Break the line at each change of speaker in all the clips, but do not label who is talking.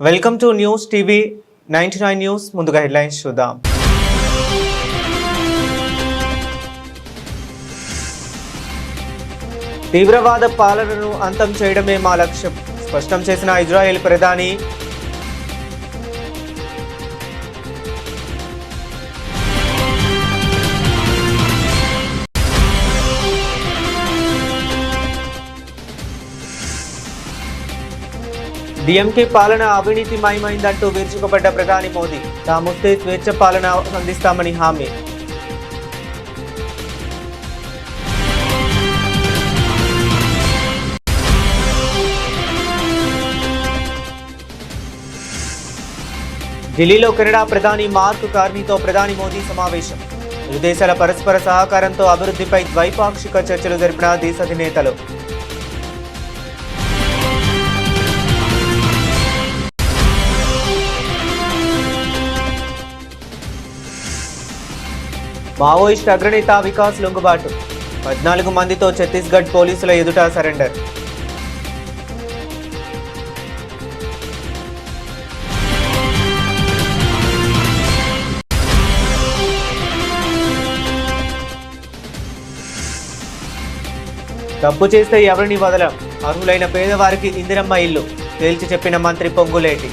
Welcome to news TV 99 news. ముందుగా headlines చూద్దాం. తీవ్రవాద పాలనను అంతం చేయడమే మా లక్ష్యం స్పష్టం చేసిన ఇజ్రాయెల్ ప్రధాని. డిఎంకే పాలన అవినీతిమయమైందంటూ విరుచుకుపడ్డ ప్రధాని మోదీ. తామొస్తే స్వేచ్ఛ పాలన అందిస్తామని హామీ. ఢిల్లీలో కెనడా ప్రధాని మార్క్ కార్నీతో ప్రధాని మోదీ సమావేశం. ఇరు దేశాల పరస్పర సహకారంతో అభివృద్ధిపై ద్వైపాక్షిక చర్చలు జరిపిన దేశాధినేతలు. మావోయిస్ట్ అగ్రనేత వికాస్ లొంగుబాటు. 14 మందితో ఛత్తీస్గఢ్ పోలీసుల ఎదుట సరెండర్. తప్పు చేస్తే ఎవరిని వదలం, అర్హులైన పేదవారికి ఇందిరమ్మ ఇల్లు తేల్చి చెప్పిన మంత్రి పొంగులేటి.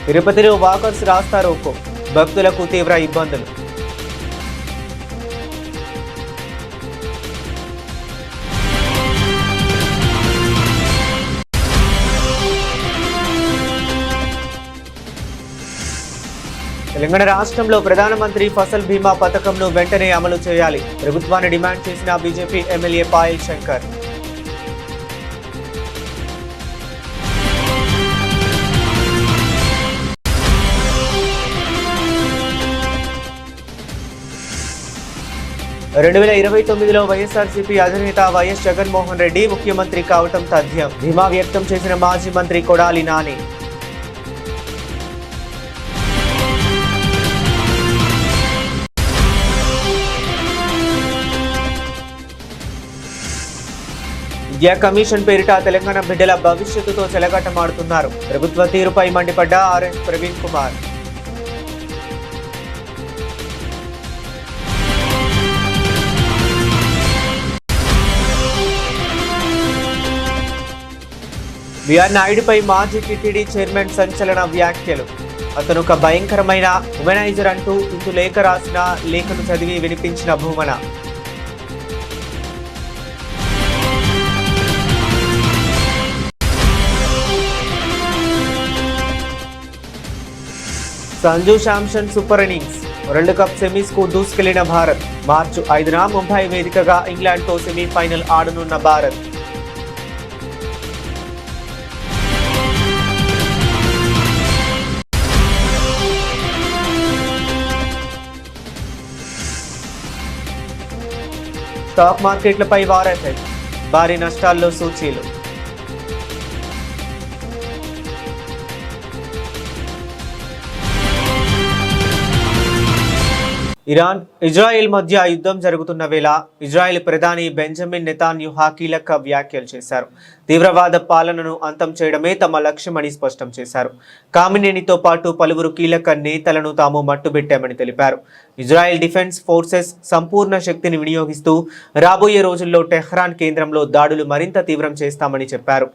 తిరుపతిలో వాకర్స్ రాస్తారోకో, భక్తులకు తీవ్ర ఇబ్బందులు. తెలంగాణ రాష్ట్రంలో ప్రధానమంత్రి ఫసల్ బీమా పథకంను వెంటనే అమలు చేయాలి ప్రభుత్వాన్ని డిమాండ్ చేసిన బీజేపీ ఎమ్మెల్యే పాయల్ శంకర్. రెండు 2029లో వైఎస్ఆర్సీపీ అధినేత వైఎస్ జగన్మోహన్ రెడ్డి ముఖ్యమంత్రి కావటం తథ్యం ధీమా వ్యక్తం చేసిన మాజీ మంత్రి కొడాలి నాని. విద్యా కమిషన్ పేరిట తెలంగాణ బిడ్డల భవిష్యత్తుతో చెలగాటమాడుతున్నారు ప్రభుత్వ తీరుపై మండిపడ్డ ఆర్ఎస్ ప్రవీణ్ కుమార్. బిఆర్ నాయుడుపై మాజీ టీటీడీ చైర్మన్ సంచలన వ్యాఖ్యలు. అతను ఒక భయంకరమైన ఉమెనైజర్ అంటూ ఇందు లేఖ రాసిన లేఖను చదివి వినిపించిన Bhumana. Sanju Samson super innings. World cup semis కు దూసుకెళ్లిన భారత్. మార్చి 5న ముంబై వేదికగా ఇంగ్లాండ్తో సెమీఫైనల్ ఆడనున్న భారత్. స్టాక్ మార్కెట్లపై వార్ ఎఫెక్ట్. భారీ నష్టాల్లో సూచీలు. ఇరాన్ ఇజ్రాయెల్ మధ్య యుద్ధం జరుగుతున్న వేళ ఇజ్రాయెల్ ప్రధాని బెంజమిన్ నెతాన్యాహు కీలక వ్యాఖ్యలు చేశారు. తీవ్రవాద పాలనను అంతం చేయడమే తమ లక్ష్యమని స్పష్టం చేశారు. కామినేనితో పాటు పలువురు కీలక నేతలను తాము మట్టుబెట్టామని తెలిపారు. ఇజ్రాయెల్ డిఫెన్స్ ఫోర్సెస్ సంపూర్ణ శక్తిని వినియోగిస్తూ రాబోయే రోజుల్లో టెహ్రాన్ కేంద్రంలో దాడులు మరింత తీవ్రం చేస్తామని చెప్పారు.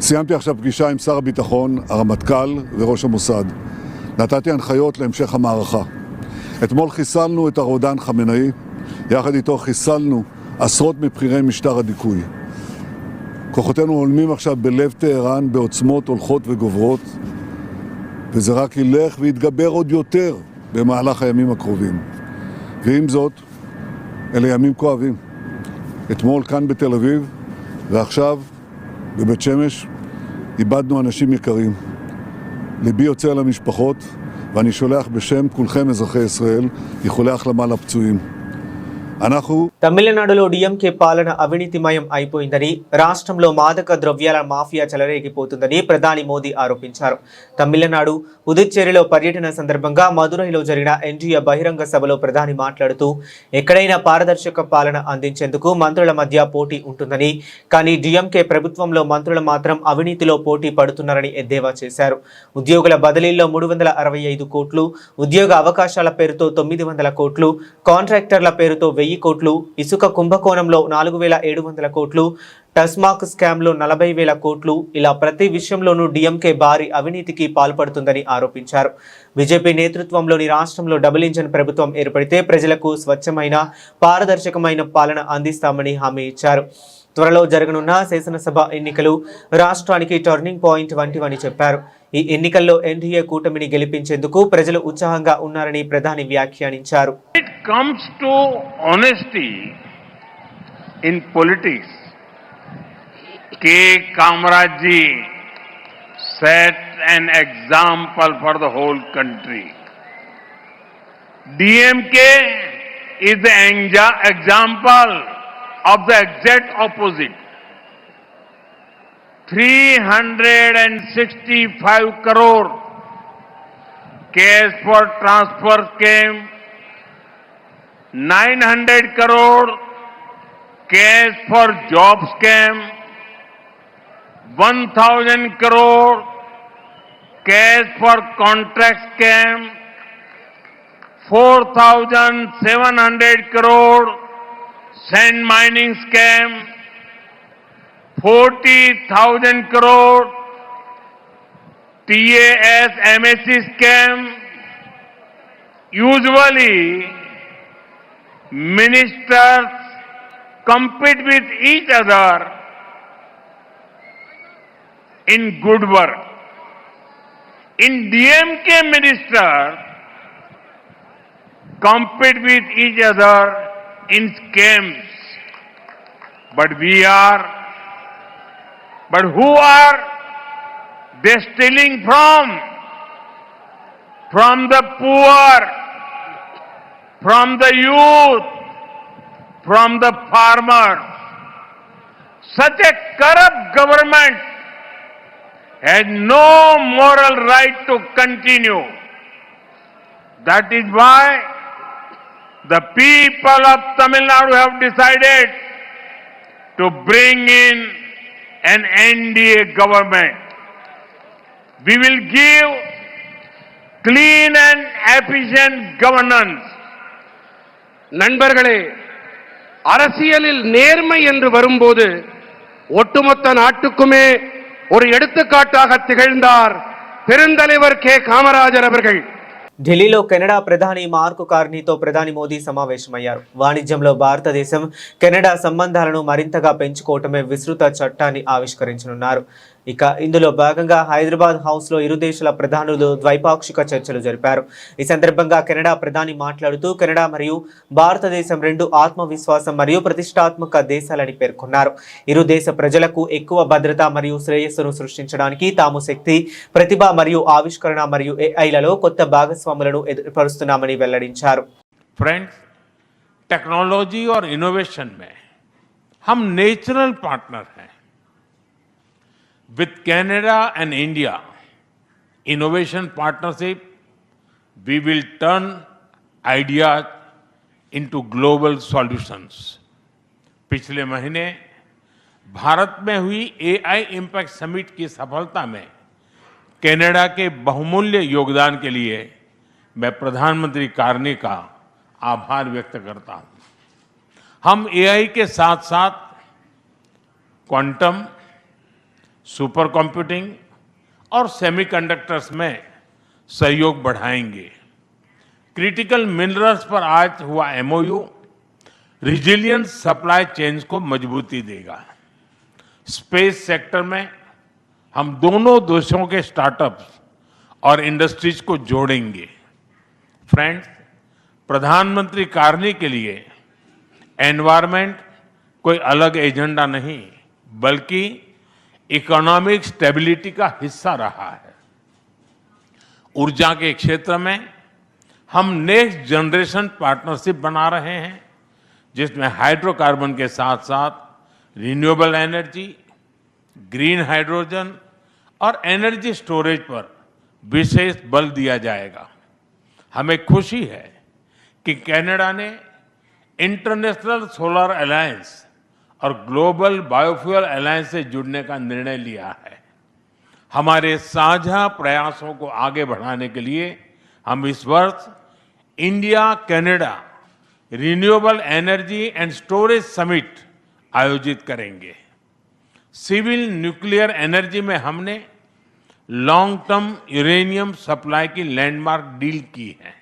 סיימתי עכשיו פגישה עם שר הביטחון, הרמטכ"ל וראש המוסד. נתתי הנחיות להמשך המערכה. אתמול חיסלנו את הרודן חמינאי, יחד איתו חיסלנו עשרות מבכירי משטר הדיכוי. כוחותינו עולמים עכשיו בלב טהרן בעוצמות הולכות וגוברות, וזה רק ילך ויתגבר עוד יותר במהלך הימים הקרובים. ועם זאת, אלה ימים כואבים. אתמול כאן בתל אביב, ועכשיו בבית שמש, איבדנו אנשים יקרים. ליבי יוצא למשפחות, ואני שולח בשם כולכם אזרחי ישראל איחולי החלמה לפצועים. אנחנו
తమిళనాడులో డిఎంకే పాలన అవినీతిమయం అయిపోయిందని, రాష్ట్రంలో మాదక ద్రవ్యాల మాఫియా చెలరేగిపోతుందని ప్రధాని మోదీ ఆరోపించారు. తమిళనాడు పుదుచ్చేరిలో పర్యటన సందర్భంగా మదురైలో జరిగిన ఎన్డీఏ బహిరంగ సభలో ప్రధాని మాట్లాడుతూ, ఎక్కడైనా పారదర్శక పాలన అందించేందుకు మంత్రుల మధ్య పోటీ ఉంటుందని, కానీ డిఎంకే ప్రభుత్వంలో మంత్రులు మాత్రం అవినీతిలో పోటీ పడుతున్నారని ఎద్దేవా చేశారు. ఉద్యోగుల బదిలీల్లో 365 కోట్లు, ఉద్యోగ అవకాశాల పేరుతో 900 కోట్లు, కాంట్రాక్టర్ల పేరుతో 1000 కోట్లు, ఇసుక కుంభకోణంలో 4700 కోట్లు, టస్మాక్ స్కామ్లో 40,000 కోట్లు, ఇలా ప్రతి విషయంలోనూ డిఎంకే భారీ అవినీతికి పాల్పడుతుందని ఆరోపించారు. బీజేపీ నేతృత్వంలోని రాష్ట్రంలో డబుల్ ఇంజన్ ప్రభుత్వం ఏర్పడితే ప్రజలకు స్వచ్ఛమైన, పారదర్శకమైన పాలన అందిస్తామని హామీ ఇచ్చారు. త్వరలో జరగనున్న శాసనసభ ఎన్నికలు రాష్ట్రానికి టర్నింగ్ పాయింట్ వంటివని చెప్పారు. ఈ ఎన్నికల్లో ఎన్డీఏ కూటమిని గెలిపించేందుకు ప్రజలు ఉత్సాహంగా ఉన్నారని ప్రధాని వ్యాఖ్యానించారు.
It comes to honesty in politics, K. Kamaraj ji set an example for the whole country. DMK is the example of the exact opposite. 365 crore cash for transfer came, 900 crore cash for job scam, 1,000 crore cash for contract scam, 4,700 crore sand mining scam, 40,000 crore TAS MSc scam. Usually, ministers compete with each other in good work. In DMK, ministers compete with each other in scams. But who are they stealing from? From the poor, from the youth, from the farmers. Such a corrupt government has no moral right to continue. That is why the people of Tamil Nadu have decided to bring in an NDA government. We will give clean and efficient governance.
நண்பர்களே, அரசியலில் நேர்மை என்று வரும்போது ஒட்டுமொத்த நாட்டுக்குமே ஒரு எடுத்துக்காட்டாக திகழ்ந்தார் பெருந்தலைவர் கே காமராஜர் அவர்கள்.
ఢిల్లీలో కెనడా ప్రధాని మార్క్ కార్నీతో ప్రధాని మోదీ సమావేశమయ్యారు. వాణిజ్యంలో భారతదేశం కెనడా సంబంధాలను మరింతగా పెంచుకోవటమే విస్తృత చట్టాన్ని ఆవిష్కరించనున్నారు. ఇక ఇందులో భాగంగా హైదరాబాద్ హౌస్ లో ఇరు దేశాల ప్రధానులు ద్వైపాక్షిక చర్చలు జరిపారు. ఈ సందర్భంగా కెనడా ప్రధాని మాట్లాడుతూ, కెనడా మరియు భారతదేశం రెండు ఆత్మవిశ్వాసం మరియు ప్రతిష్టాత్మక దేశాలని పేర్కొన్నారు. ఇరు దేశ ప్రజలకు ఎక్కువ భద్రత మరియు శ్రేయస్సును సృష్టించడానికి తాము శక్తి, ప్రతిభ మరియు ఆవిష్కరణ మరియు ఏఐలలో కొత్త భాగస్వాములను ఏర్పరుస్తున్నామని వెల్లడించారు.
फ्रेंड्स, टेक्नोलॉजी और इनोवेशन में हम नेचुरल पार्टनर हैं. With Canada and India innovation partnership, we will turn ideas into global solutions. पिछले महीने भारत में हुई AI इम्पैक्ट समिट की सफलता में कनाडा के बहुमूल्य योगदान के लिए मैं प्रधानमंत्री कार्नी का आभार व्यक्त करता हूं. हम AI के साथ साथ क्वांटम, सुपर कंप्यूटिंग और सेमीकंडक्टर्स में सहयोग बढ़ाएंगे. क्रिटिकल मिनरल्स पर आज हुआ MOU रिजिलियंट सप्लाई चेन्स को मजबूती देगा. स्पेस सेक्टर में हम दोनों देशों के स्टार्टअप्स और इंडस्ट्रीज को जोड़ेंगे. फ्रेंड्स, प्रधानमंत्री कार्नी के लिए एनवायरमेंट कोई अलग एजेंडा नहीं, बल्कि इकोनॉमिक स्टेबिलिटी का हिस्सा रहा है. ऊर्जा के क्षेत्र में हम नेक्स्ट जनरेशन पार्टनरशिप बना रहे हैं,
जिसमें हाइड्रोकार्बन के साथ साथ रिन्यूएबल एनर्जी, ग्रीन हाइड्रोजन और एनर्जी स्टोरेज पर विशेष बल दिया जाएगा। हमें खुशी है कि कनाडा ने इंटरनेशनल सोलर अलायंस और ग्लोबल बायोफ्यूल अलायंस से जुड़ने का निर्णय लिया है। हमारे साझा प्रयासों को आगे बढ़ाने के लिए हम इस वर्ष India Canada renewable energy and storage summit आयोजित करेंगे। सिविल न्यूक्लियर एनर्जी में हमने लॉन्ग टर्म यूरेनियम सप्लाई की लैंडमार्क डील की है।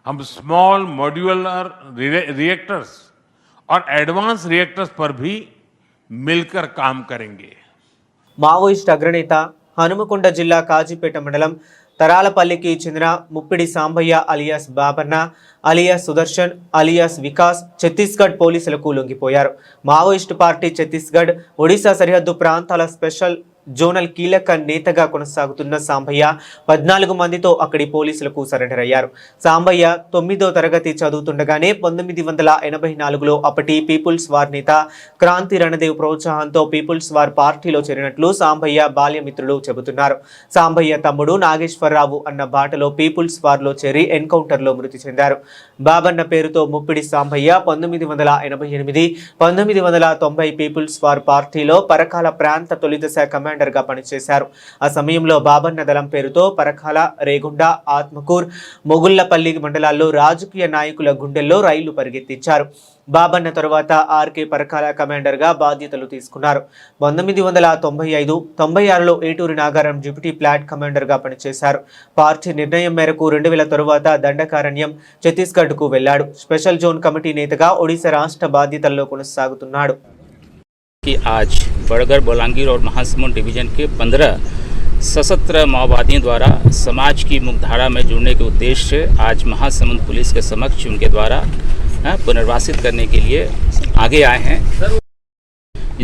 हम स्मॉल मॉड्यूलर रिएक्टर्स और एडवांस रिएक्टर्स पर भी मिलकर काम करेंगे।
మావోయిస్ట్ అగ్రనేత హనుమకొండ జిల్లా కాజీపేట మండలం తరాలపల్లికి చెందిన Muppidi Sambaiah alias Babanna alias Sudarshan alias Vikas Chhattisgarh పోలీసులకు లొంగిపోయారు. మావోయిస్టు పార్టీ ఛత్తీస్గఢ్ ఒడిశా సరిహద్దు ప్రాంతాల స్పెషల్ జోనల్ కీలక నేతగా కొనసాగుతున్న సాంబయ్య 14 మందితో అక్కడి పోలీసులకు సరెండర్ అయ్యారు. సాంబయ్య 9వ తరగతి చదువుతుండగానే 1984లో అప్పటి పీపుల్స్ వార్ నేత క్రాంతి రణదేవ్ ప్రోత్సాహంతో పీపుల్స్ వార్ పార్టీలో చేరినట్లు సాంబయ్య బాల్యమిత్రులు చెబుతున్నారు. సాంబయ్య తమ్ముడు నాగేశ్వరరావు అన్న బాటలో పీపుల్స్ వార్లో చేరి ఎన్కౌంటర్లో మృతి చెందారు. బాబన్న పేరుతో ముప్పిడి సాంబయ్య 1988, 1990 పీపుల్స్ వార్ పార్టీలో పరకాల ప్రాంత తొలిదశ కమాండర్గా పనిచేశారు. ఆ సమయంలో బాబన్న దళం పేరుతో పరకాల, రేగుండ, ఆత్మకూర్, మొగుళ్లపల్లి మండలాల్లో రాజకీయ నాయకుల గుండెల్లో రైళ్లు పరిగెత్తించారు. బాబన్న తరువాత ఆర్కే పరకాల కమాండర్గా బాధ్యతలు తీసుకున్నారు. 1995, 96లో ఏటూరి నాగారం డిప్యూటీ ప్లాట్ కమాండర్గా పనిచేశారు. పార్టీ నిర్ణయం మేరకు 2000 తరువాత దండకారణ్యం ఛత్తీస్గఢ్కు వెళ్లాడు. స్పెషల్ జోన్ కమిటీ నేతగా ఒడిశా రాష్ట్ర బాధ్యతల్లో కొనసాగుతున్నాడు.
कि आज बड़गर, बोलांगीर और महासमुंद डिवीजन के 15 सशस्त्र माओवादियों द्वारा समाज की मुख्यधारा में जुड़ने के उद्देश्य से आज महासमुंद पुलिस के समक्ष उनके द्वारा पुनर्वासित करने के लिए आगे आए हैं।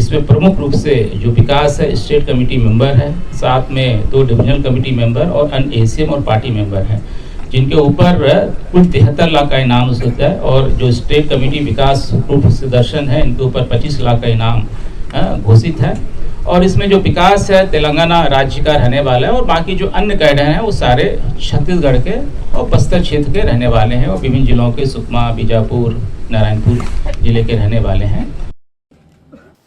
इसमें प्रमुख रूप से जो विकास है स्टेट कमेटी मेंबर है, साथ में 2 डिविजनल कमेटी मेंबर और अन्य एसीएम और पार्टी मेंबर हैं, जिनके ऊपर कुल 73 लाख का इनाम होता है। और जो स्टेट कमेटी विकास रूप से दर्शन है, इनके ऊपर 25 लाख का इनाम घोषित है। और इसमें जो विकास है तेलंगाना राज्य का रहने वाला है और बाकी जो अन्य कैडर हैं वो सारे छत्तीसगढ़ के और बस्तर क्षेत्र के रहने वाले हैं और विभिन्न जिलों के सुकमा, बीजापुर, नारायणपुर जिले के रहने वाले हैं।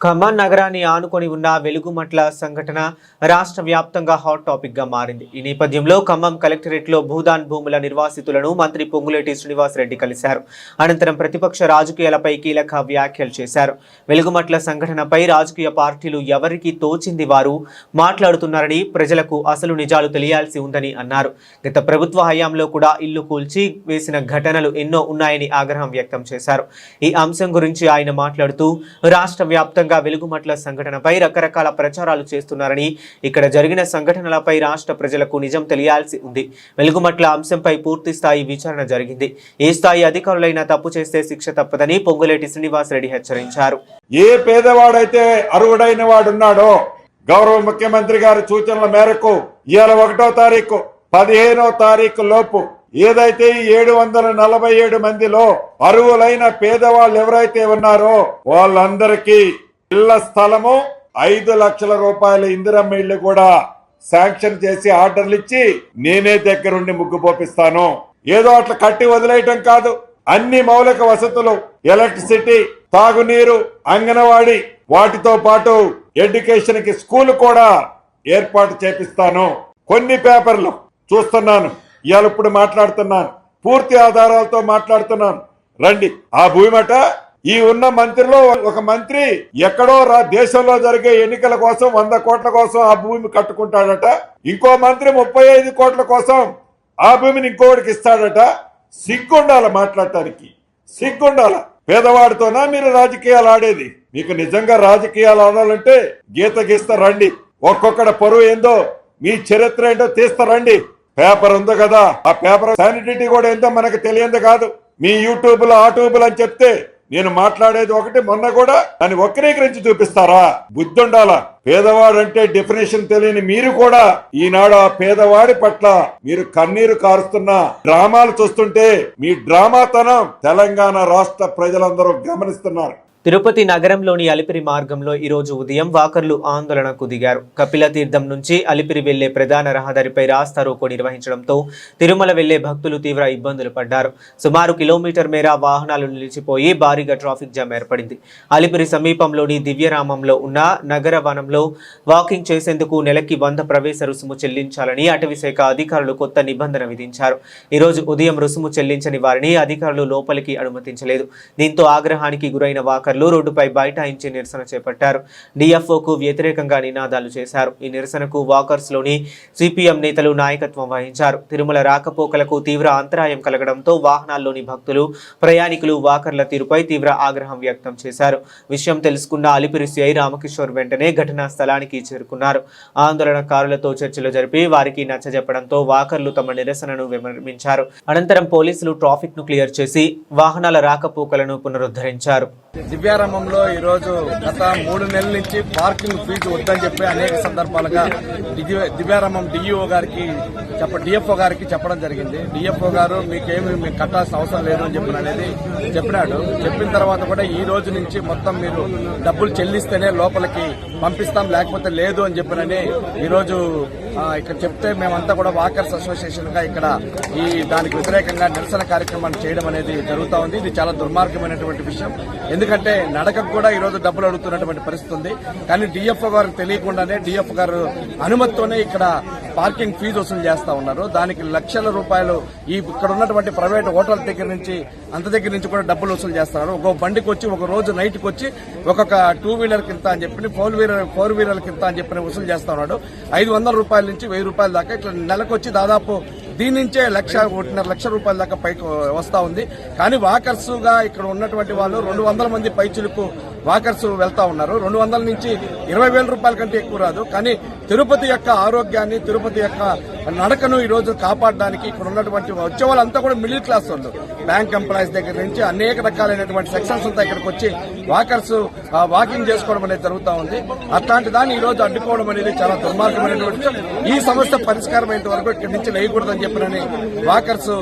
ఖమ్మం నగరాన్ని ఆనుకొని ఉన్న వెలుగుమట్ల సంఘటన రాష్ట్ర వ్యాప్తంగా హాట్ టాపిక్ గా మారింది. ఈ నేపథ్యంలో ఖమ్మం కలెక్టరేట్ లో భూదాన్ భూముల నిర్వాసితులను మంత్రి పొంగులేటి శ్రీనివాసరెడ్డి కలిశారు. అనంతరం ప్రతిపక్ష రాజకీయాలపై కీలక వ్యాఖ్యలు చేశారు. వెలుగుమట్ల సంఘటనపై రాజకీయ పార్టీలు ఎవరికి తోచింది వారు మాట్లాడుతున్నారని, ప్రజలకు అసలు నిజాలు తెలియాల్సి ఉందని అన్నారు. గత ప్రభుత్వ హయాంలో కూడా ఇల్లు కూల్చి వేసిన ఘటనలు ఎన్నో ఉన్నాయని ఆగ్రహం వ్యక్తం చేశారు. ఈ అంశం గురించి ఆయన మాట్లాడుతూ రాష్ట్ర వ్యాప్తంగా వెలుగుమట్ల సంఘటనపై రకరకాల ప్రచారాలు చేస్తున్నారని, ఇక్కడ జరిగిన సంఘటనలపై రాష్ట్ర ప్రజలకు నిజం తెలియాల్సి ఉంది. వెలుగుమట్ల అంశంపై పూర్తి స్థాయి విచారణ జరిగింది. ఏ స్థాయి అధికారులైనా తప్పు చేస్తే శిక్ష తప్పదని పొంగులేటి శ్రీనివాసరెడ్డి హెచ్చరించారు.
ఏ పేదవాడైతే అర్హుడైన వాడున్నాడో గౌరవ ముఖ్యమంత్రి గారి సూచనల మేరకు ఇవాళ 1వ తారీఖు 15వ తారీఖు లోపు ఏదైతే 747 మందిలో అర్హులైన పేదవాళ్ళు ఎవరైతే ఉన్నారో వాళ్ళందరికీ ఇళ్ల స్థలము 5 లక్షల రూపాయల ఇందిరమ్మ ఇళ్లు కూడా శాంక్షన్ చేసి ఆర్డర్లు ఇచ్చి నేనే దగ్గరుండి ముగ్గు పోపిస్తాను. ఏదో అట్లా కట్టి వదిలేయటం కాదు, అన్ని మౌలిక వసతులు, ఎలక్ట్రిసిటీ, తాగునీరు, అంగన్వాడీ, వాటితో పాటు ఎడ్యుకేషన్ కి స్కూల్ కూడా ఏర్పాటు చేపిస్తాను. కొన్ని పేపర్లు చూస్తున్నాను, ఇవాళ ఇప్పుడు మాట్లాడుతున్నాను, పూర్తి ఆధారాలతో మాట్లాడుతున్నాను. రండి. ఆ భూమట ఈ ఉన్న మంత్రిలో ఒక మంత్రి ఎక్కడో దేశంలో జరిగే ఎన్నికల కోసం 100 కోట్ల కోసం ఆ భూమి కట్టుకుంటాడట. ఇంకో మంత్రి 35 కోట్ల కోసం ఆ భూమిని ఇంకోటికి ఇస్తాడట. సిగ్గుండాల మాట్లాడటానికి, సిగ్గుండాల. పేదవాడితోనా మీరు రాజకీయాలు ఆడేది? మీకు నిజంగా రాజకీయాలు ఆడాలంటే గీత గీస్తారండి. ఒక్కొక్కడ పరువు ఏందో, మీ చరిత్ర ఏంటో తీస్తారండి. పేపర్ ఉందో కదా, ఆ పేపర్ శానిటీ కూడా ఏందో మనకు తెలియదు కాదు. మీ యూట్యూబ్ లో ఆ ట్యూబులు అని చెప్తే నేను మాట్లాడేది ఒకటి, మొన్న కూడా దాన్ని వక్రీకరించి చూపిస్తారా? బుద్ధి ఉండాలా. పేదవాడు అంటే డెఫినేషన్ తెలియని మీరు కూడా ఈనాడు ఆ పేదవాడి పట్ల మీరు కన్నీరు కారుస్తున్న డ్రామాలు చూస్తుంటే మీ డ్రామాతనం తెలంగాణ రాష్ట్ర ప్రజలందరూ గమనిస్తున్నారు.
తిరుపతి నగరంలోని అలిపిరి మార్గంలో ఈరోజు ఉదయం వాకర్లు ఆందోళనకు దిగారు. కపిల తీర్థం నుంచి అలిపిరి వెళ్లే ప్రధాన రహదారిపై రాస్తారోకో నిర్వహించడంతో తిరుమల వెళ్లే భక్తులు తీవ్ర ఇబ్బందులు పడ్డారు. సుమారు కిలోమీటర్ మేర వాహనాలు నిలిచిపోయి భారీగా ట్రాఫిక్ జామ్ ఏర్పడింది. అలిపిరి సమీపంలోని దివ్యరామంలో ఉన్న నగర వనంలో వాకింగ్ చేసేందుకు నెలకి 100 ప్రవేశ రుసుము చెల్లించాలని అటవీశాఖ అధికారులు కొత్త నిబంధన విధించారు. ఈరోజు ఉదయం రుసుము చెల్లించని వారిని అధికారులు లోపలికి అనుమతించలేదు. దీంతో ఆగ్రహానికి గురైన వాకర్లు రోడ్డుపై బైఠాయించి నిరసన చేపట్టారు. డిఎఫ్ఓకు వ్యతిరేకంగా నినాదాలు చేశారు. ఈ నిరసనకు వాకర్స్ లోని సిపిఎం నేతలు నాయకత్వం వహించారు. తిరుమల రాకపోకలకు తీవ్ర అంతరాయం కలగడంతో వాహనాల్లోని భక్తులు, ప్రయాణికులు వాకర్ల తీరుపై తీవ్ర ఆగ్రహం వ్యక్తం చేశారు. విషయం తెలుసుకున్న అలిపిరి సిఐ రామకిషోర్ వెంటనే ఘటనా స్థలానికి చేరుకున్నారు. ఆందోళనకారులతో చర్చలు జరిపి వారికి నచ్చజెప్పడంతో వాకర్లు తమ నిరసనను విరమించారు. అనంతరం పోలీసులు ట్రాఫిక్ ను క్లియర్ చేసి వాహనాల రాకపోకలను పునరుద్ధరించారు.
దివ్యారామంలో ఈరోజు గత 3 నెలల నుంచి పార్కింగ్ ఫీజు వద్దని చెప్పి అనేక సందర్భాలుగా దివ్యారామం డిఎఫ్ఓ గారికి చెప్పడం జరిగింది. డిఎఫ్ఓ గారు మీకు కట్టాల్సిన అవసరం లేదు అని చెప్పినాడు. చెప్పిన తర్వాత కూడా ఈ రోజు నుంచి మొత్తం మీరు డబ్బులు చెల్లిస్తేనే లోపలికి పంపిస్తాం, లేకపోతే లేదు అని చెప్పినని ఈరోజు ఇక్కడ చెప్తే మేమంతా కూడా వాకర్స్ అసోసియేషన్ గా ఇక్కడ దానికి వ్యతిరేకంగా నిరసన కార్యక్రమాన్ని చేయడం అనేది జరుగుతూ ఉంది. ఇది చాలా దుర్మార్గమైనటువంటి విషయం. ఎందుకంటే నడకకు కూడా ఈ రోజు డబ్బులు అడుగుతున్నటువంటి పరిస్థితి ఉంది. కానీ డిఎఫ్ఓ గారికి తెలియకుండానే డిఎఫ్ఓ గారు అనుమతితోనే ఇక్కడ పార్కింగ్ ఫీజు వసూలు చేస్తా ఉన్నారు. దానికి లక్షల రూపాయలు ఇక్కడ ఉన్నటువంటి ప్రైవేట్ హోటల్ దగ్గర నుంచి కూడా డబ్బులు వసూలు చేస్తున్నారు. ఒక బండికి వచ్చి ఒక రోజు నైట్కి వచ్చి ఒక్కొక్క 2 వీలర్ కింద అని చెప్పి 4 వీలర్ కింద అని చెప్పి వసూలు చేస్తా ఉన్నాడు. 500 రూపాయల నుంచి 1000 రూపాయల దాకా ఇట్లా నెలకు వచ్చి దాదాపు దీని నుంచే 1.5 లక్ష రూపాయల దాకా పైకి వస్తా ఉంది. కానీ వాకర్స్ గా ఇక్కడ ఉన్నటువంటి వాళ్ళు 200 మంది పైచులకు వాకర్స్ వెళ్తా ఉన్నారు. 200 నుంచి 20,000 రూపాయల కంటే ఎక్కువ రాదు. కానీ తిరుపతి యొక్క ఆరోగ్యాన్ని, తిరుపతి యొక్క నడకను ఈ రోజు కాపాడడానికి ఇక్కడ ఉన్నటువంటి వచ్చే వాళ్ళంతా కూడా మిడిల్ క్లాస్ వాళ్ళు, బ్యాంక్ ఎంప్లాయీస్ దగ్గర నుంచి అనేక రకాలైనటువంటి సెక్షన్స్ అంతా ఇక్కడికి వచ్చి వాకర్స్ వాకింగ్ చేసుకోవడం అనేది జరుగుతూ ఉంది. అట్లాంటి దాన్ని ఈ రోజు అడ్డుకోవడం అనేది చాలా దుర్మార్గమైనటువంటి. ఈ సమస్య పరిష్కారం అయ్యేంత వరకు ఇక్కడి నుంచి లేయకూడదని చెప్పినని వాకర్స్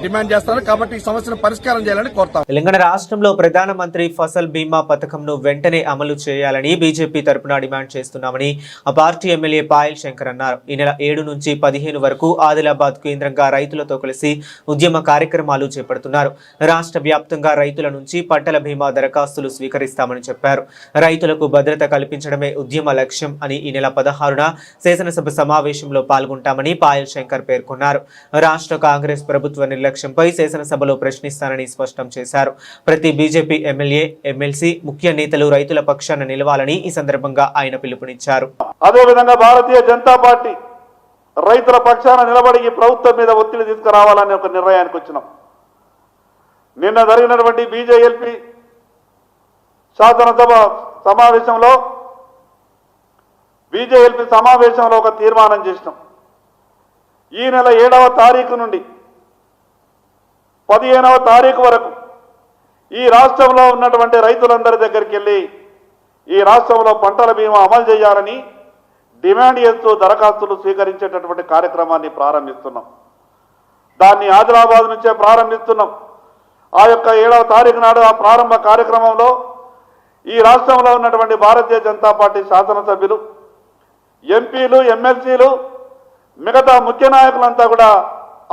డిమాండ్ చేస్తారు. కాబట్టి ఈ సమస్యను పరిష్కారం చేయాలని కోరుతాం.
తెలంగాణ రాష్ట్రంలో ప్రధానమంత్రి ఫసల్ బీమా పథకంను వెంటనే అమలు చేయాలని బీజేపీ తరపున డిమాండ్ చేస్తున్నామని ఆ పార్టీ ఎమ్మెల్యే పాయల్ శంకర్ అన్నారు. ఈ నెల 7 నుంచి 15 వరకు ఆదిలాబాద్ కేంద్రంగా రైతులతో కలిసి ఉద్యమ కార్యక్రమాలు చేపడుతున్నారు. రాష్ట్ర వ్యాప్తంగా రైతుల నుంచి పంటల బీమా దరఖాస్తులు స్వీకరిస్తామని చెప్పారు. రైతులకు భద్రత కల్పించడమే ఉద్యమ లక్ష్యం అని ఈ నెల 16న శాసనసభ సమావేశంలో పాల్గొంటామని పాయల్ శంకర్ పేర్కొన్నారు. రాష్ట్ర కాంగ్రెస్ ప్రభుత్వ నిర్లక్ష్యంపై శాసనసభలో ప్రశ్నిస్తానని స్పష్టం చేశారు. ప్రతి బీజేపీ ఎమ్మెల్యే, ఎమ్మెల్సీ, ముఖ్య నేతలు రైతుల పక్షాన నిలవాలని ఈ సందర్భంగా ఆయన పిలుపునిచ్చారు.
అదేవిధంగా భారతీయ జనతా పార్టీ రైతుల పక్షాన నిలబడి ఈ ప్రభుత్వం మీద ఒత్తిడి తీసుకురావాలని ఒక నిర్ణయానికి వచ్చినాం. నిన్న జరిగినటువంటి బీజేఎల్పీ శాసనసభ సమావేశంలో ఒక తీర్మానం చేసినాం. ఈ నెల 7వ తారీఖు నుండి 15వ తారీఖు వరకు ఈ రాష్ట్రంలో ఉన్నటువంటి రైతులందరి దగ్గరికి వెళ్ళి ఈ రాష్ట్రంలో పంటల బీమా అమలు చేయాలని డిమాండ్ చేస్తూ దరఖాస్తులు స్వీకరించేటటువంటి కార్యక్రమాన్ని ప్రారంభిస్తున్నాం. దాన్ని ఆదిలాబాద్ నుంచే ప్రారంభిస్తున్నాం. ఆ యొక్క 7వ తారీఖు నాడు ఆ ప్రారంభ కార్యక్రమంలో ఈ రాష్ట్రంలో ఉన్నటువంటి భారతీయ జనతా పార్టీ శాసనసభ్యులు, ఎంపీలు, ఎమ్మెల్సీలు, మిగతా ముఖ్య నాయకులంతా కూడా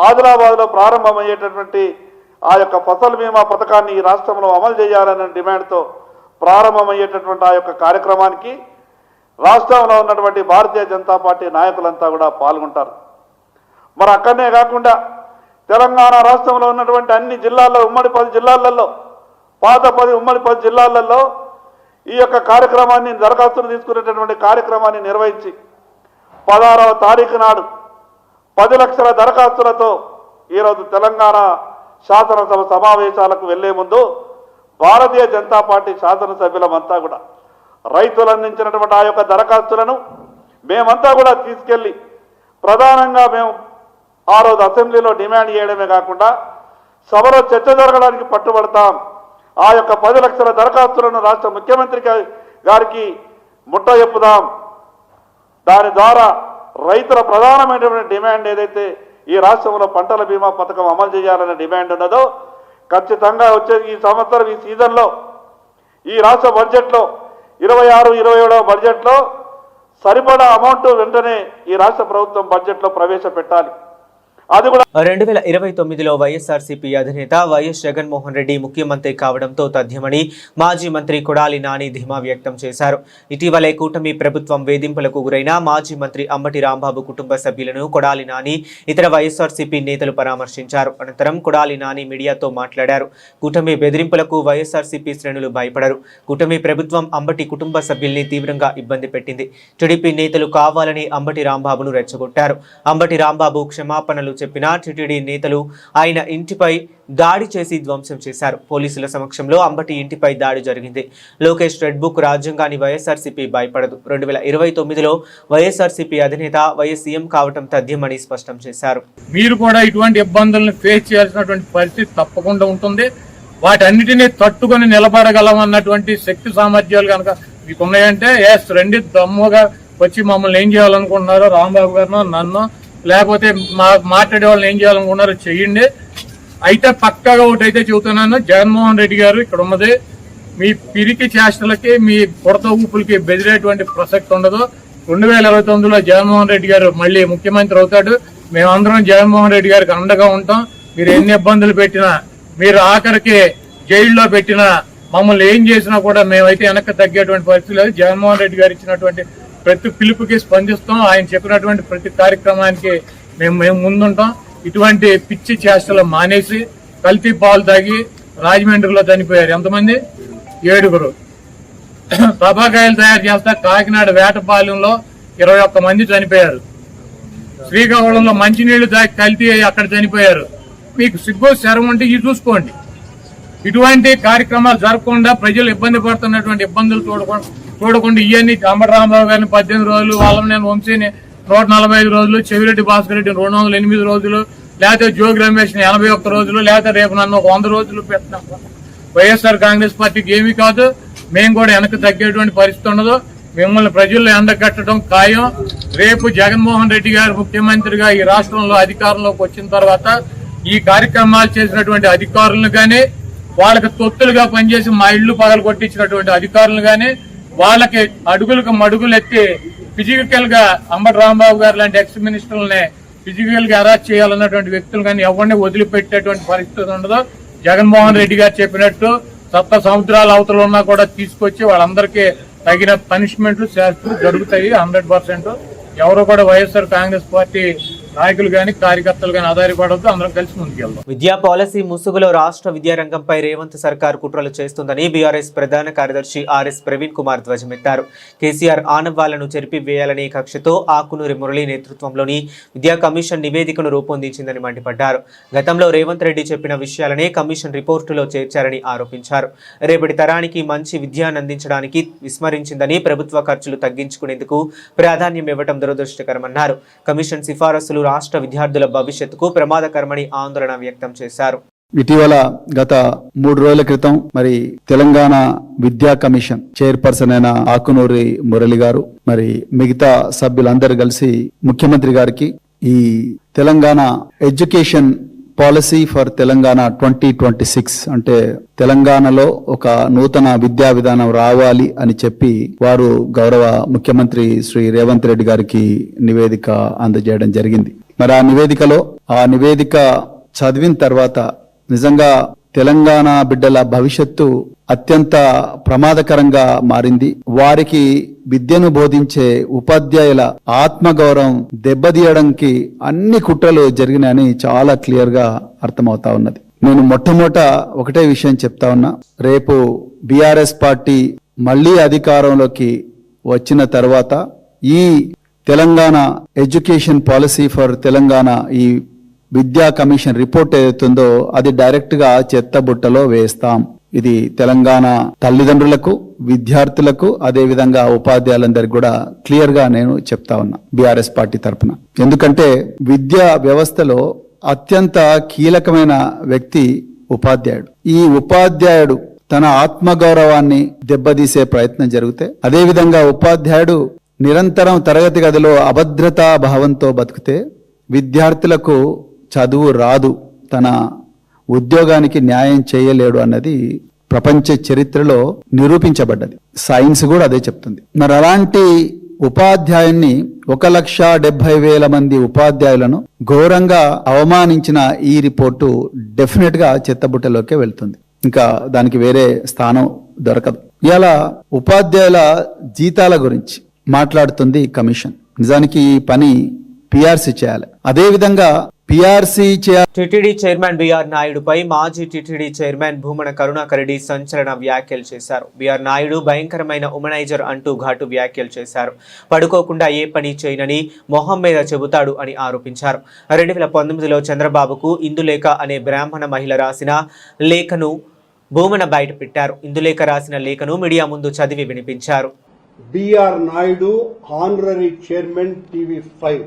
ఆదిలాబాద్లో ప్రారంభమయ్యేటటువంటి ఆ యొక్క ఫసల్ బీమా పథకాన్ని ఈ రాష్ట్రంలో అమలు చేయాలనే డిమాండ్తో ప్రారంభమయ్యేటటువంటి ఆ యొక్క కార్యక్రమానికి రాష్ట్రంలో ఉన్నటువంటి భారతీయ జనతా పార్టీ నాయకులంతా కూడా పాల్గొంటారు. మరి అక్కడనే కాకుండా తెలంగాణ రాష్ట్రంలో ఉన్నటువంటి అన్ని జిల్లాల్లో, ఉమ్మడి 10 జిల్లాలలో, పాత 10 ఉమ్మడి 10 జిల్లాలలో ఈ యొక్క కార్యక్రమాన్ని, దరఖాస్తులు తీసుకునేటటువంటి కార్యక్రమాన్ని నిర్వహించి 16వ తారీఖు నాడు 10 లక్షల దరఖాస్తులతో ఈరోజు తెలంగాణ శాసనసభ సమావేశాలకు వెళ్లే ముందు భారతీయ జనతా పార్టీ శాసనసభ్యులమంతా కూడా రైతులు అందించినటువంటి ఆ యొక్క దరఖాస్తులను మేమంతా కూడా తీసుకెళ్లి ప్రధానంగా మేము ఆ రోజు అసెంబ్లీలో డిమాండ్ చేయడమే కాకుండా సభలో చర్చ జరగడానికి పట్టుబడతాం. ఆ యొక్క 10 లక్షల దరఖాస్తులను రాష్ట్ర ముఖ్యమంత్రి గారికి ముట్టజెప్పుదాం. దాని ద్వారా రైతుల ప్రధానమైనటువంటి డిమాండ్ ఏదైతే ఈ రాష్ట్రంలో పంటల బీమా పథకం అమలు చేయాలనే డిమాండ్ ఉన్నదో ఖచ్చితంగా వచ్చే ఈ సంవత్సరం ఈ సీజన్లో ఈ రాష్ట్ర బడ్జెట్లో 26-27 బడ్జెట్లో సరిపడా అమౌంట్ వెంటనే ఈ రాష్ట్ర ప్రభుత్వం బడ్జెట్లో ప్రవేశపెట్టాలి. అది కూడా
2029లో వైఎస్ఆర్సీపీ అధినేత వైఎస్ జగన్మోహన్ రెడ్డి ముఖ్యమంత్రి కావడంతో తథ్యమని మాజీ మంత్రి కొడాలి నాని ధీమా వ్యక్తం చేశారు. ఇటీవలే కూటమి ప్రభుత్వం వేధింపులకు గురైన మాజీ మంత్రి అంబటి రాంబాబు కుటుంబ సభ్యులను కొడాలి నాని ఇతర వైఎస్ఆర్సీపీ నేతలు పరామర్శించారు. అనంతరం కొడాలి నాని మీడియాతో మాట్లాడారు. కూటమి బెదిరింపులకు వైఎస్ఆర్సీపీ శ్రేణులు భయపడరు. కూటమి ప్రభుత్వం అంబటి కుటుంబ సభ్యుల్ని తీవ్రంగా ఇబ్బంది పెట్టింది. టీడీపీ నేతలు కావాలని అంబటి రాంబాబును రెచ్చగొట్టారు. అంబటి రాంబాబు క్షమాపణలు చెప్పినా టీటీడీ నేతలు ఆయన ఇంటిపై దాడి చేసి ధ్వంసం చేశారు. పోలీసుల సమక్షంలో అంబటి ఇంటిపై దాడి జరిగింది. లోకేష్ రెడ్ బుక్ రాజ్యాంగాన్ని వైఎస్ఆర్సీపీ భయపడదు. 2029లో వైఎస్ఆర్సీపీ అధినేత వైఎస్ సీఎం కావటం తథ్యమని స్పష్టం చేశారు.
మీరు కూడా ఇటువంటి ఇబ్బందులను ఫేస్ చేయాల్సినటువంటి పరిస్థితి తప్పకుండా ఉంటుంది. వాటన్నిటినీ తట్టుకొని నిలబడగలమన్నటువంటి శక్తి సామర్థ్యాలు కనుక మీకు ఉన్నాయంటే ఎస్ రండి, దమ్ముగా వచ్చి మమ్మల్ని ఏం చేయాలనుకుంటున్నారో రాంబాబు గారినో నన్ను లేకపోతే మాట్లాడే వాళ్ళని ఏం చేయాలనుకున్నారో చెయ్యండి. అయితే పక్కాగా ఒకటి అయితే చెబుతున్నాను, జగన్మోహన్ రెడ్డి గారు ఇక్కడ ఉన్నది మీ పిరికి చేష్టలకి మీ కొరత ఊపులకి బెదిరేటువంటి ప్రసక్తి ఉండదు. 2029లో జగన్మోహన్ రెడ్డి గారు మళ్ళీ ముఖ్యమంత్రి అవుతాడు. మేమందరం జగన్మోహన్ రెడ్డి గారికి అండగా ఉంటాం. మీరు ఎన్ని ఇబ్బందులు పెట్టినా, మీరు ఆఖరికి జైల్లో పెట్టినా, మమ్మల్ని ఏం చేసినా కూడా మేమైతే వెనక్కి తగ్గేటువంటి పరిస్థితి లేదు. జగన్మోహన్ రెడ్డి గారు ఇచ్చినటువంటి ప్రతి పిలుపుకి స్పందిస్తాం. ఆయన చెప్పినటువంటి ప్రతి కార్యక్రమానికి మేము ముందుంటాం. ఇటువంటి పిచ్చి చేష్టలు మానేసి కల్తీ పాలు తాగి రాజమండ్రిలో చనిపోయారు ఎంతమంది? 7. సభాకాయలు తయారు చేస్తా కాకినాడ వేటపాలెంలో 21 మంది చనిపోయారు. శ్రీకాకుళంలో మంచినీళ్లు తాగి కల్తీ అక్కడ చనిపోయారు. మీకు సిగ్గు శరం ఉంటే ఇది చూసుకోండి. ఇటువంటి కార్యక్రమాలు జరగకుండా ప్రజలు ఇబ్బంది పడుతున్నటువంటి ఇబ్బందులు చూడకుండా ఇవన్నీ అంబటి రాంబాబు గారిని 18 రోజులు, వాళ్ళని వంశీని 145 రోజులు, చెవిరెడ్డి భాస్కర్ రెడ్డిని 208 రోజులు, లేకపోతే జోగి రమేష్ 81 రోజులు, లేకపోతే రేపు నన్ను 100 రోజులు పెట్టినాం. వైఎస్ఆర్ కాంగ్రెస్ పార్టీకి ఏమీ కాదు. మేము కూడా వెనక్కి తగ్గేటువంటి పరిస్థితి ఉండదు. మిమ్మల్ని ప్రజల్లో ఎండగట్టడం ఖాయం. రేపు జగన్మోహన్ రెడ్డి గారు ముఖ్యమంత్రిగా ఈ రాష్ట్రంలో అధికారంలోకి వచ్చిన తర్వాత ఈ కార్యక్రమాలు చేసినటువంటి అధికారులను కానీ, వాళ్ళకి తొత్తులుగా పనిచేసి మా ఇళ్లు పగలు కొట్టించినటువంటి అధికారులను కానీ, వాళ్ళకి అడుగులకు మడుగులు ఎత్తి ఫిజికల్ గా అంబటి రాంబాబు గారు లాంటి ఎక్స్ మినిస్టర్లని ఫిజికల్ గా అరెస్ట్ చేయాలన్నటువంటి వ్యక్తులు కానీ ఎవరిని వదిలిపెట్టేటువంటి పరిస్థితి ఉండదు. జగన్మోహన్ రెడ్డి గారు చెప్పినట్టు సప్త సముద్రాల అవతల ఉన్నా కూడా తీసుకొచ్చి వాళ్ళందరికీ తగిన పనిష్మెంట్లు చేస్తూ జరుగుతాయి. 100%. ఎవరు కూడా వైఎస్ఆర్ కాంగ్రెస్ పార్టీ నాయకులు గాని కార్యకర్తలు గాని ఆధారపడద్దు. అందరం కలిసి ముందుకెళ్దాం.
విద్యా పాలసీ ముసుగులో రాష్ట్ర విద్యారంగంపై రేవంత్ సర్కార్ కుట్రలు చేస్తుందని బీఆర్ఎస్ ప్రధాన కార్యదర్శి ఆర్ఎస్ ప్రవీణ్ కుమార్ ధ్వజమెత్తారు. కేసీఆర్ ఆనవాళ్లను చెరిపివేయాలనే కక్షతో ఆకునూరి మురళి నేతృత్వంలోని విద్యా కమిషన్ నివేదికను రూపొందించిందని మండిపడ్డారు. గతంలో రేవంత్ రెడ్డి చెప్పిన విషయాలనే కమిషన్ రిపోర్టులో చేర్చారని ఆరోపించారు. రేపటి తరానికి మంచి విద్యానందించడానికి విస్మరించిందని, ప్రభుత్వ ఖర్చులు తగ్గించుకునేందుకు ప్రాధాన్యం ఇవ్వడం దురదృష్టకరమన్నారు. కమిషన్ సిఫారసులు రాష్ట్ర విద్యార్థుల భవిష్యత్తుకు ప్రమాదకరమని ఆందోళన వ్యక్తం చేశారు.
ఇటీవల గత 3 రోజుల క్రితం మరి తెలంగాణ విద్యా కమిషన్ చైర్పర్సన్ అయిన ఆకునూరి మురళి గారు మరి మిగతా సభ్యులందరూ కలిసి ముఖ్యమంత్రి గారికి ఈ Telangana education policy for Telangana 2026 అంటే తెలంగాణలో ఒక నూతన విద్యా విధానం రావాలి అని చెప్పి వారు గౌరవ ముఖ్యమంత్రి శ్రీ రేవంత్ రెడ్డి గారికి నివేదిక అందజేయడం జరిగింది. మరి ఆ నివేదిక చదివిన తర్వాత నిజంగా తెలంగాణ బిడ్డల భవిష్యత్తు అత్యంత ప్రమాదకరంగా మారింది. వారికి విద్యను బోధించే ఉపాధ్యాయుల ఆత్మగౌరవం దెబ్బతీయడానికి అన్ని కుట్రలు జరిగినాయని చాలా క్లియర్ గా అర్థమవుతా ఉన్నది. నేను మొట్టమొదట ఒకటే విషయం చెప్తా ఉన్నా, రేపు బీఆర్ఎస్ పార్టీ మళ్లీ అధికారంలోకి వచ్చిన తర్వాత ఈ Telangana education policy for Telangana ఈ విద్యా కమిషన్ రిపోర్ట్ ఏదైతుందో అది డైరెక్ట్ గా చెత్తబుట్టలో వేస్తాం. ఇది తెలంగాణ తల్లిదండ్రులకు, విద్యార్థులకు, అదే విధంగా ఉపాధ్యాయులందరికీ కూడా క్లియర్ గా నేను చెప్తా ఉన్నా బీఆర్ఎస్ పార్టీ తరఫున. ఎందుకంటే విద్యా వ్యవస్థలో అత్యంత కీలకమైన వ్యక్తి ఉపాధ్యాయుడు. ఈ ఉపాధ్యాయుడు తన ఆత్మగౌరవాన్ని దెబ్బతీసే ప్రయత్నం జరిగితే, అదేవిధంగా ఉపాధ్యాయుడు నిరంతరం తరగతి గదిలో అభద్రతా భావంతో బతికితే విద్యార్థులకు చదువు రాదు, తన ఉద్యోగానికి న్యాయం చేయలేడు అన్నది ప్రపంచ చరిత్రలో నిరూపించబడ్డది. సైన్స్ కూడా అదే చెప్తుంది. మరి అలాంటి ఉపాధ్యాయున్ని 1,70,000 మంది ఉపాధ్యాయులను ఘోరంగా అవమానించిన ఈ రిపోర్టు డెఫినెట్ గా చెత్తబుట్టలోకే వెళ్తుంది. ఇంకా దానికి వేరే స్థానం దొరకదు. ఇలా ఉపాధ్యాయుల జీతాల గురించి మాట్లాడుతుంది కమిషన్. నిజానికి ఈ పని పిఆర్సీ చేయాలి. అదేవిధంగా పిఆర్సీ
టిటిడి చైర్మన్ బిఆర్ నాయుడుపై మాజీ టిటిడి చైర్మన్ భూమన కరుణాకర్ రెడ్డి సంచలన వ్యాఖ్యలు చేశారు. బిఆర్ నాయుడు భయంకరమైన ఉమనైజర్ అంటూ ఘాటు వ్యాఖ్యలు చేశారు. పడుకోకుండా ఏ పని చేయనని మొహం మీద చెబుతాడు అని ఆరోపించారు. 2019లో చంద్రబాబుకు ఇందులేఖ అనే బ్రాహ్మణ మహిళ రాసిన లేఖను భూమన బయట పెట్టారు. ఇందులేఖ రాసిన లేఖను మీడియా ముందు చదివి వినిపించారు.
BR Naidu honorary chairman TV five,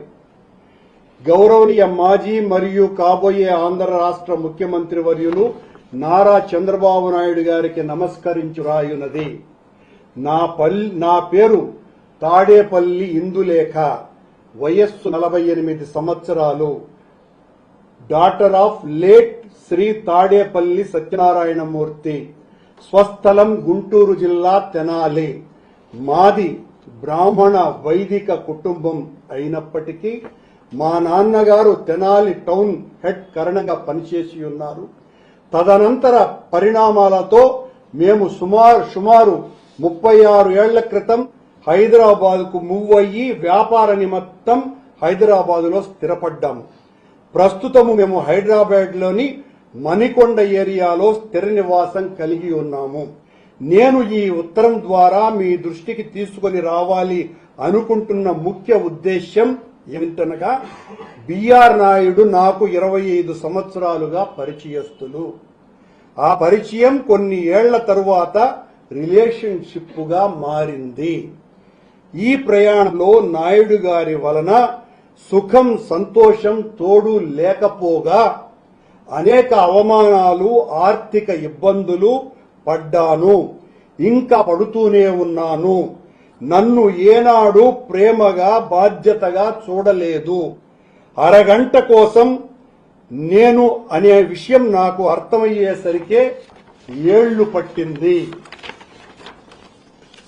గౌరవనీయ మాజీ మరియు కాబోయే ఆంధ్ర రాష్ట్ర ముఖ్యమంత్రి వర్యులు నారా చంద్రబాబు నాయుడు గారికి నమస్కరించి రాయున్నది. నా పేరు తాడేపల్లి ఇందులేఖ, వయస్సు 48 సంవత్సరాలు, daughter of late Shri Tadepalli Satyanarayanamurthy, స్వస్థలం గుంటూరు జిల్లా తెనాలి. మాది బ్రాహ్మణ వైదిక కుటుంబం అయినప్పటికీ మా నాన్నగారు తెనాలి టౌన్ హెడ్ కరణగా పనిచేసి ఉన్నారు. తదనంతర పరిణామాలతో మేము సుమారు 36 ఏళ్ల క్రితం హైదరాబాద్కు మూవ్ అయ్యి వ్యాపార నిమిత్తం హైదరాబాదులో స్థిరపడ్డాము. ప్రస్తుతము మేము హైదరాబాద్లోని మణికొండ ఏరియాలో స్థిర నివాసం కలిగి ఉన్నాము. నేను ఈ ఉత్తరం ద్వారా మీ దృష్టికి తీసుకొని రావాలి అనుకుంటున్న ముఖ్య ఉద్దేశ్యం ఏమిటనగా, బిఆర్ నాయుడు నాకు 25 సంవత్సరాలుగా పరిచయస్తులు. ఆ పరిచయం కొన్ని ఏళ్ల తరువాత రిలేషన్షిప్ గా మారింది. ఈ ప్రయాణంలో నాయుడు గారి వలన సుఖం సంతోషం తోడు లేకపోగా అనేక అవమానాలు, ఆర్థిక ఇబ్బందులు పడ్డాను, ఇంకా పడుతూనే ఉన్నాను. నన్ను ఏనాడు ప్రేమగా బాధ్యతగా చూడలేదు. అరగంట కోసం నేను అనే విషయం నాకు అర్థమయ్యేసరికే ఏళ్లు పట్టింది.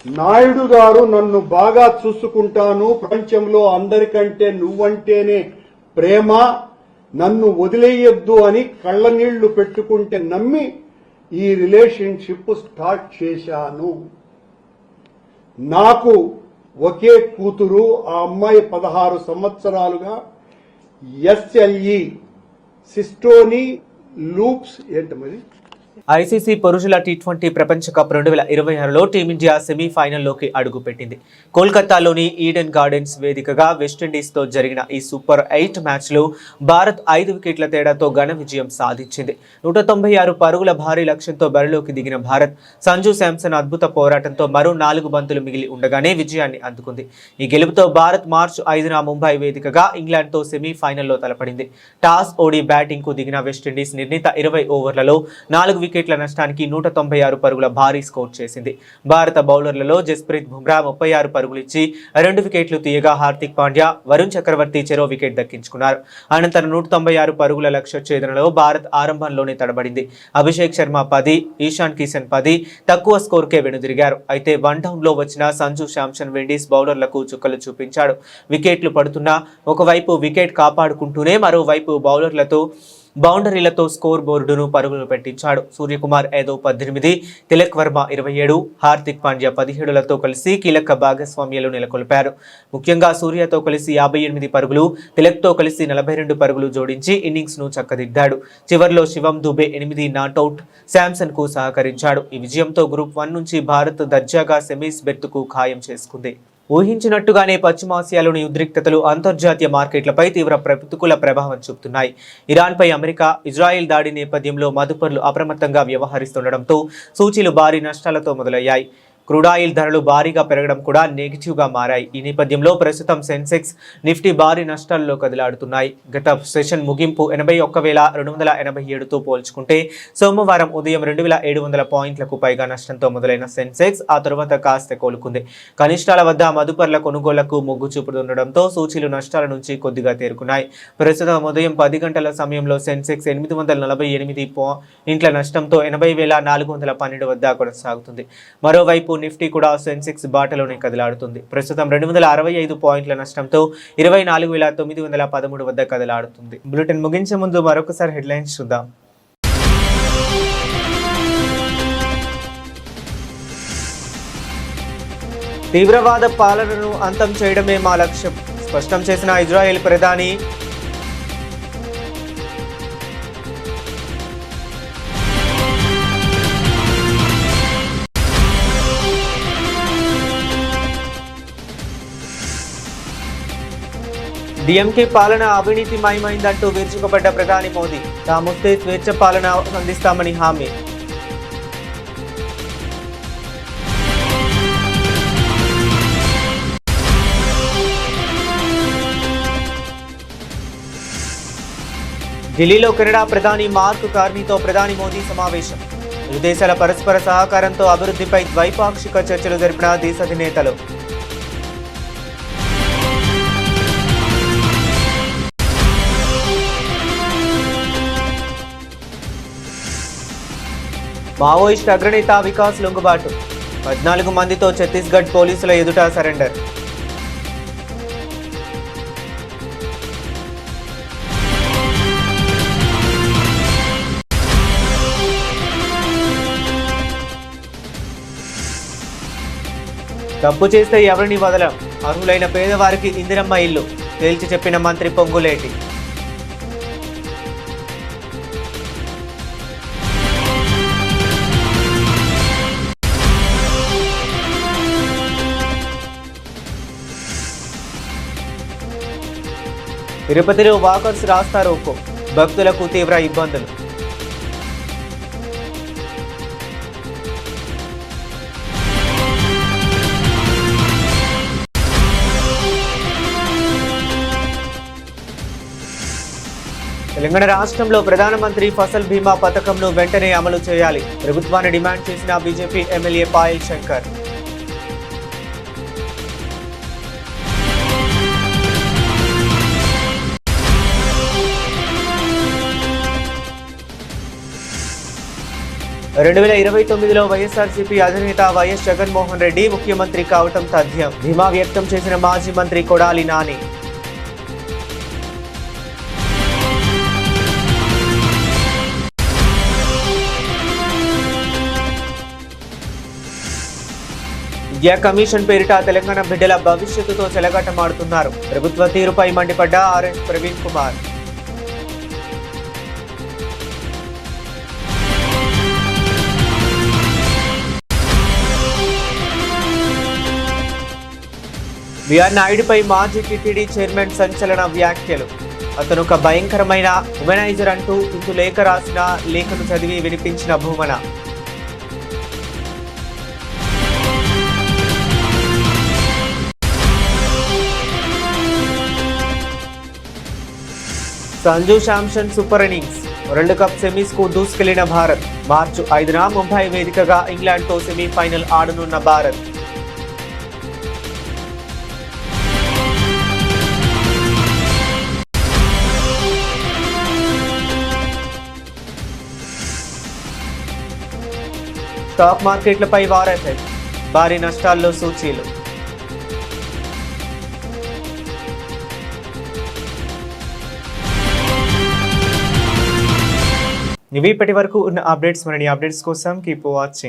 నాయుడు గారు నన్ను బాగా చూసుకుంటాను, ప్రపంచంలో అందరికంటే నువ్వంటేనే ప్రేమ, నన్ను వదిలేయొద్దు అని కళ్ళనీళ్లు పెట్టుకుంటే నమ్మి ఈ రిలేషన్షిప్ స్టార్ట్ చేశాను. నాకు ఒకే కూతురు, ఆ అమ్మాయి 16 సంవత్సరాలుగా SLE సిస్టోనీ లూప్స్ ఏంటది
ఐసీసీ పురుషుల టీ20 ప్రపంచ కప్ 2026లో టీమిండియా సెమీఫైనల్లోకి అడుగుపెట్టింది. కోల్కతాలోని ఈడెన్ గార్డెన్స్ వేదికగా వెస్టిండీస్తో జరిగిన ఈ సూపర్ 8 మ్యాచ్లో భారత్ 5 వికెట్ల తేడాతో ఘన విజయం సాధించింది. 196 పరుగుల భారీ లక్ష్యంతో బరిలోకి దిగిన భారత్ సంజు శాంసన్ అద్భుత పోరాటంతో మరో 4 బంతులు మిగిలి ఉండగానే విజయాన్ని అందుకుంది. ఈ గెలుపుతో భారత్ మార్చి 5న ముంబై వేదికగా ఇంగ్లాండ్తో సెమీఫైనల్లో తలపడింది. టాస్ ఓడి బ్యాటింగ్కు దిగిన వెస్టిండీస్ నిర్ణీత 20 ఓవర్లలో 4 వికెట్ల నష్టానికి 196 పరుగుల భారీ స్కోర్ చేసింది. భారత బౌలర్లలో జస్ప్రీత్ బుమ్రా 36 పరుగులిచ్చి 2 వికెట్లు తీయగా హార్దిక్ పాండ్యా, వరుణ్ చక్రవర్తి చెరో వికెట్ దక్కించుకున్నారు. అనంతరం 196 పరుగుల లక్ష్య ఛేదనలో భారత్ ఆరంభంలోనే తడబడింది. అభిషేక్ శర్మ 10, ఈశాన్ కిషన్ 10 తక్కువ స్కోర్కే వెనుదిరిగారు. అయితే 1 డౌన్లో వచ్చిన సంజు శాంసన్ విండీస్ బౌలర్లకు చుక్కలు చూపించాడు. వికెట్లు పడుతున్నా ఒకవైపు వికెట్ కాపాడుకుంటూనే మరోవైపు బౌండరీలతో స్కోర్ బోర్డును పరుగులు పెట్టించాడు. సూర్యకుమార్ యాదవ్ 18, తిలక్ వర్మ 27, హార్దిక్ పాండ్యా 17లతో కలిసి కీలక భాగస్వామ్యాలు నెలకొల్పారు. ముఖ్యంగా సూర్యతో కలిసి 58 పరుగులు, తిలక్తో కలిసి 42 పరుగులు జోడించి ఇన్నింగ్స్ ను చక్కదిద్దాడు. చివర్లో శివం దుబే 8 నాట్అవుట్ శాంసన్ కు సహకరించాడు. ఈ విజయంతో గ్రూప్ 1 నుంచి భారత్ దర్జాగా సెమీస్ బెర్తుకు ఖాయం చేసుకుంది. ఊహించినట్టుగానే పశ్చిమాసియాలోని ఉద్రిక్తతలు అంతర్జాతీయ మార్కెట్లపై తీవ్ర ప్రతికూల ప్రభావం చూపుతున్నాయి. ఇరాన్పై అమెరికా, ఇజ్రాయెల్ దాడి నేపథ్యంలో మదుపర్లు అప్రమత్తంగా వ్యవహరిస్తుండటంతో సూచీలు భారీ నష్టాలతో మొదలయ్యాయి. క్రూడ్ ఆయిల్ ధరలు భారీగా పెరగడం కూడా నెగిటివ్గా మారాయి. ఈ నేపథ్యంలో ప్రస్తుతం సెన్సెక్స్, నిఫ్టీ భారీ నష్టాల్లో కదిలాడుతున్నాయి. గత సెషన్ ముగింపు 81,287తో పోల్చుకుంటే సోమవారం ఉదయం 2,700 పాయింట్లకు పైగా నష్టంతో మొదలైన సెన్సెక్స్ ఆ తరువాత కాస్త కోలుకుంది. కనిష్టాల వద్ద మదుపర్ల కొనుగోళ్లకు మొగ్గు చూపుతుండటంతో సూచీలు నష్టాల నుంచి కొద్దిగా తేరుకున్నాయి. ప్రస్తుతం ఉదయం 10 గంటల సమయంలో సెన్సెక్స్ 848 పాయింట్ల నష్టంతో 80,412 వద్ద కొనసాగుతుంది. మరోవైపు నిఫ్టీ కూడా సెన్సెక్స్ బాటలోనే కదలాడుతుంది. ప్రస్తుతం 265 పాయింట్ల నష్టంతో 24,913 వద్ద కదలాడుతుంది. బులెటిన్ ముగించే ముందు మరొకసారి హెడ్లైన్స్ చూద్దాం. తీవ్రవాద పాలనను అంతం చేయడమే మా లక్ష్యం స్పష్టం చేసిన ఇజ్రాయెల్ ప్రధాని. డిఎంకే పాలన అవినీతిమయమైందంటూ విరుచుకుపడ్డ ప్రధాని మోదీ. తామొస్తే స్వేచ్ఛ పాలన అందిస్తామని హామీ. ఢిల్లీలో కెనడా ప్రధాని మార్క్ కార్నీతో ప్రధాని మోదీ సమావేశం. ఇరు దేశాల పరస్పర సహకారంతో అభివృద్ధిపై ద్వైపాక్షిక చర్చలు జరిపిన దేశాధినేతలు. మావోయిస్ట్ అగ్రనేత వికాస్ లొంగుబాటు. 14 మందితో ఛత్తీస్గఢ్ పోలీసుల ఎదుట సరెండర్. తప్పు చేస్తే ఎవరిని వదలం, అర్హులైన పేదవారికి ఇందిరమ్మ ఇల్లు తేల్చి చెప్పిన మంత్రి పొంగులేటి. తిరుపతిలో వాకర్స్ రాస్తారోకో, భక్తులకు తీవ్ర ఇబ్బందులు. తెలంగాణ రాష్ట్రంలో ప్రధానమంత్రి ఫసల్ బీమా పథకంను వెంటనే అమలు చేయాలి. ప్రభుత్వాన్ని డిమాండ్ చేసిన బీజేపీ ఎమ్మెల్యే పాయల్ శంకర్. రెండు 2029లో వైఎస్ఆర్సీపీ అధినేత వైఎస్ జగన్మోహన్ రెడ్డి ముఖ్యమంత్రి కావటం తథ్యం. ధీమా వ్యక్తం చేసిన మాజీ మంత్రి కొడాలి నాని. విద్యా కమిషన్ పేరిట తెలంగాణ బిడ్డల భవిష్యత్తుతో చెలగాటమాడుతున్నారు. ప్రభుత్వ తీరుపై మండిపడ్డ ఆర్ఎస్ ప్రవీణ్ కుమార్. బిఆర్ నాయుడుపై మాజీ టీటీడీ చైర్మన్ సంచలన వ్యాఖ్యలు. అతను ఒక భయంకరమైన ఉమెనైజర్ అంటూ ఇందు లేఖ రాసిన లేఖను చదివి వినిపించిన Bhumana. Sanju Samson super innings. World cup semis కు దూసుకెళ్లిన భారత్. మార్చి 5న ముంబై వేదికగా ఇంగ్లాండ్తో సెమీఫైనల్ ఆడనున్న భారత్. స్టాక్ మార్కెట్లపై వార్ ఎఫెక్ట్. భారీ నష్టాల్లో సూచీలు. ఇవి ఇప్పటి వరకు ఉన్న అప్డేట్స్. మరిన్ని అప్డేట్స్ కోసం కీప్ వాచింగ్.